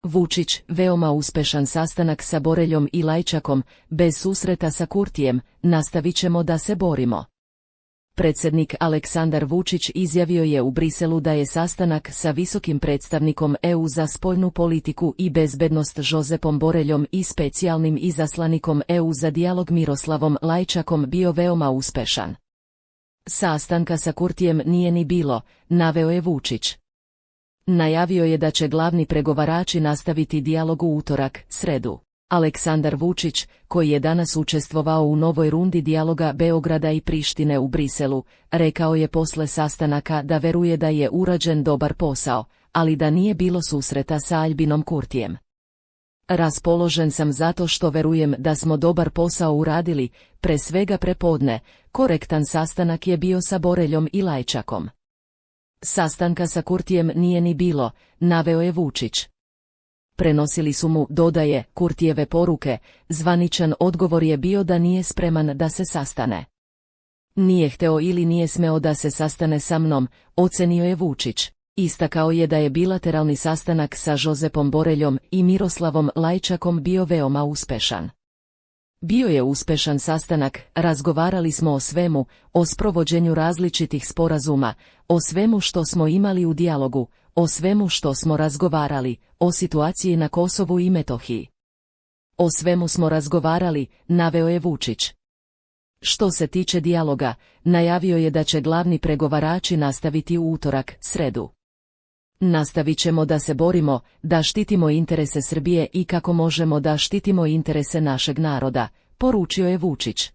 Vučić, veoma uspešan sastanak sa Boreljom i Lajčakom, bez susreta sa Kurtijem, nastavit ćemo da se borimo. Predsjednik Aleksandar Vučić izjavio je u Briselu da je sastanak sa visokim predstavnikom EU za spoljnu politiku i bezbednost Josepom Boreljom i specijalnim izaslanikom EU za dijalog Miroslavom Lajčakom bio veoma uspešan. Sastanka sa Kurtijem nije ni bilo, naveo je Vučić. Najavio je da će glavni pregovarači nastaviti dijalog u utorak, sredu. Aleksandar Vučić, koji je danas učestvovao u novoj rundi dijaloga Beograda i Prištine u Briselu, rekao je posle sastanaka da veruje da je urađen dobar posao, ali da nije bilo susreta sa Aljbinom Kurtijem. Raspoložen sam zato što verujem da smo dobar posao uradili, pre svega prepodne, korektan sastanak je bio sa Boreljom i Lajčakom. Sastanka sa Kurtijem nije ni bilo, naveo je Vučić. Prenosili su mu, dodaje, Kurtijeve poruke, zvaničan odgovor je bio da nije spreman da se sastane. Nije hteo ili nije smeo da se sastane sa mnom, ocenio je Vučić. Istakao je da je bilateralni sastanak sa Josepom Boreljom i Miroslavom Lajčakom bio veoma uspešan. Bio je uspešan sastanak, razgovarali smo o svemu, o sprovođenju različitih sporazuma, o svemu što smo imali u dijalogu, o svemu što smo razgovarali, o situaciji na Kosovu i Metohiji. O svemu smo razgovarali, naveo je Vučić. Što se tiče dijaloga, najavio je da će glavni pregovarači nastaviti u utorak, sredu. Nastavit ćemo da se borimo, da štitimo interese Srbije i kako možemo da štitimo interese našeg naroda, poručio je Vučić.